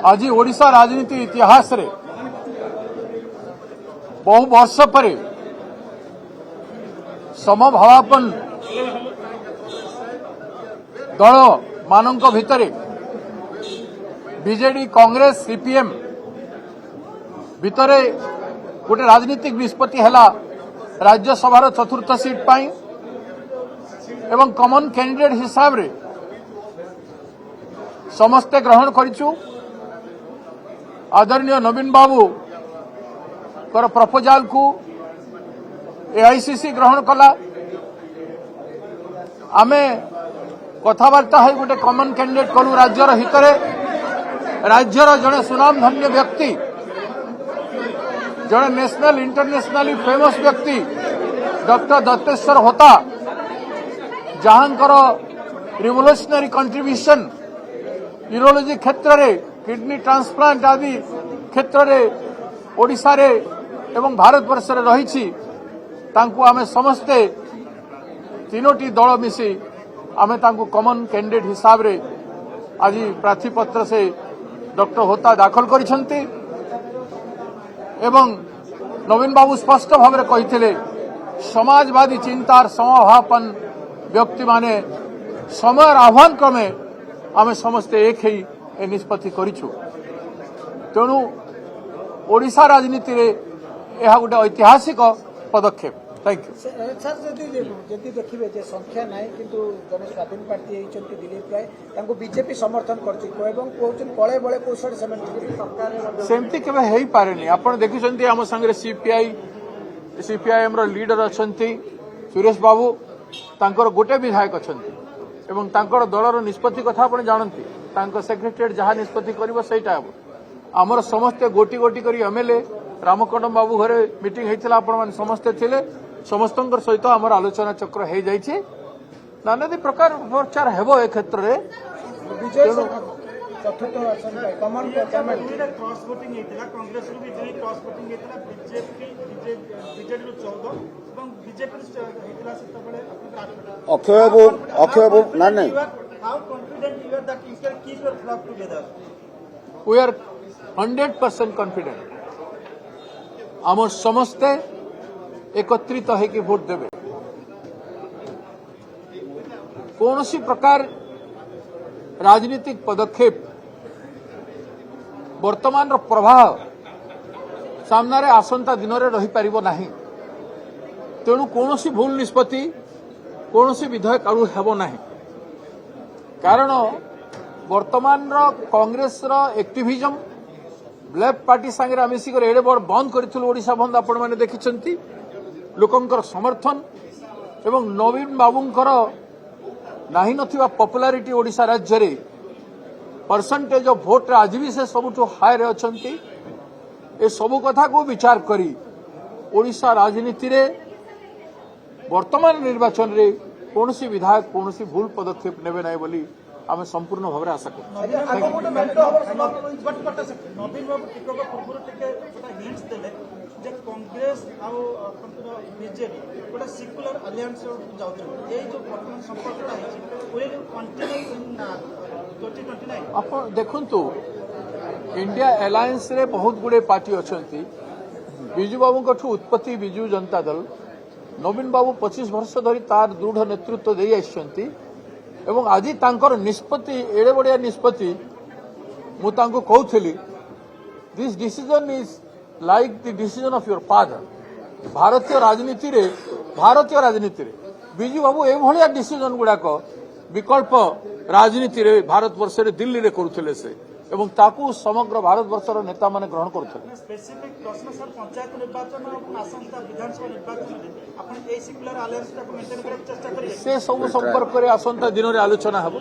आज ओडिशा राजनीति इतिहास रे बहु वर्ष पर समभावापन दल मानक भितर बीजेडी कांग्रेस सीपीएम भितर गोटे राजनीतिक निष्पत्ति है राज्यसभा चतुर्थ सीट पाई एवं कॉमन कैंडिडेट हिसाब रे समस्ते ग्रहण करिछु। आदरणीय नवीन बाबू कर प्रपोजाल को एआईसीसी ग्रहण कला। आमे कथबार्ता है गोटे कॉमन कैंडिडेट कलु राज्यर हितरे राज्यर जड़े सुनामधन्य व्यक्ति जड़े नेशनल इंटरनेशनली फेमस व्यक्ति डॉक्टर दत्तेश्वर होता जहांकर रिवोल्यूशनरी कंट्रीब्यूशन यूरोलॉजी क्षेत्र रे किडनी ट्रांसप्लांट आदि क्षेत्र रे ओडिशा रे एवं भारत वर्ष रे रही आमे समस्ते तीनोटी दल मिसी आमे तांकु कॉमन कैंडिडेट हिसाब रे आज प्रार्थी पत्र से डॉक्टर होता दाखल करिसंती एवं नवीन बाबू स्पष्ट भाव में कही समाजवादी चिंतार समभापन व्यक्ति माने समय आह्वान क्रमे आमे समस्ते एक ही निष्पत्ति करिछु। तेणु ओडिशा राजनीति रे यह गोटे ऐतिहासिक पदक्षेप। Thank you sir. जदि देखिए जे संख्या ना किंतु जन स्वाधीन पार्टी होती दिलीप राय तांको बीजेपी समर्थन करछि एवं कहउछन कळे बळे कौशल सरकार सेमती केबे हेई पारेनी। आपण देखिसंती हम संगे सीपीआईएम रो लीडर अछंती सुरेश बाबू तांकर गोटे विधायक अछंती एवं तांकर दलर निष्पत्ति कथा आपण जानंती तांको सेक्रेटरीएट जहां निष्पत्ति करिवो सेटा हम हमर समस्त गोटी गोटी करी एमएलए रामकंडम बाबू घरे मीटिंग हेतिला आपण माने समस्त थिले समस्तंकर सहित आमर आलोचना चक्र हो जाइए नानादी प्रकार प्रचार हेबो ए क्षेत्र रे विजय चतुर्थ आसन कॉमन क्रॉस वोटिंग हेतिला कांग्रेस रो भी क्रॉस वोटिंग हेतिला बीजेडी रो 14 एवं बीजेपी हेतिला सेतबेले अक्षय बाबू ना नहीं how confident you are that you can keep your flock together we are 100% confident आम समस्ते एकत्रित होकर भोट देवे। कौन सी प्रकार राजनीतिक पदक्षेप वर्तमान प्रभाव सामने आसंता दिन में रही पारिबो नहीं। तेणु कौन सी भूल निष्पत्ति कौन सी विधेयक आड़ू हेबो नहीं। कारण वर्तमान कांग्रेस एक्टिविजम ब्लैक पार्टी सांगे मिसिक एडे बड़ बंद करूँ ओडिशा बंद आपण मैंने देखिं लोकंकर समर्थन एवं नवीन बाबूंकर नाही नथिबा पॉपुलारिटी ओडिशा राज्य रे परसेंटेज ऑफ वोट रे आज भी से सबुठो हाई रे अछंती। ए सबु कथा को विचार करी ओडिशा राजनीति रे वर्तमान निर्वाचन रे कौन सी विधायक कौन सी भूल पदक्षेप नेबे नाही बोली आमे संपूर्ण भाव में आशा करूँ। नवीन बाबू टिकट पूर्व हिंट्स देले जे कांग्रेस आउ बीजेडी गोटे सिक्युलर अलायंस जाउछन ए जो वर्तमान संपर्कटा है विल कंटिन्यू इन 2029। आप देखंतु इंडिया अलायंस रे बहुत गुडे पार्टी अछंती। बिजू बाबू कठू उत्पत्ति बिजू जनता दल नवीन बाबू 25 वर्ष धरी तार दृढ़ नेतृत्व दे आछंती एवं आज तांकर निष्पत्ति एडे बड़िया निष्पत्ति मु तांको कहूली this decision is like the decision of your father. भारतीय राजनीति रे बिजू बाबू ए भलिया डिसीजन गुड़ाक विकल्प राजनीति रे भारत वर्ष रे दिल्ली रे करुथिले से एवं ताकू समग्र भारत वर्षर नेता माने ग्रहण करुथिले। स्पेसिफिक प्रश्न सर पंचायत निर्वाचन और आसंता विधानसभा निर्वाचन में आपण ए सिक्युलर अलायंस को मेंटेन करने चेष्टा करिए। से सब संपर्क रे आसंता दिन रे आलोचना हबो।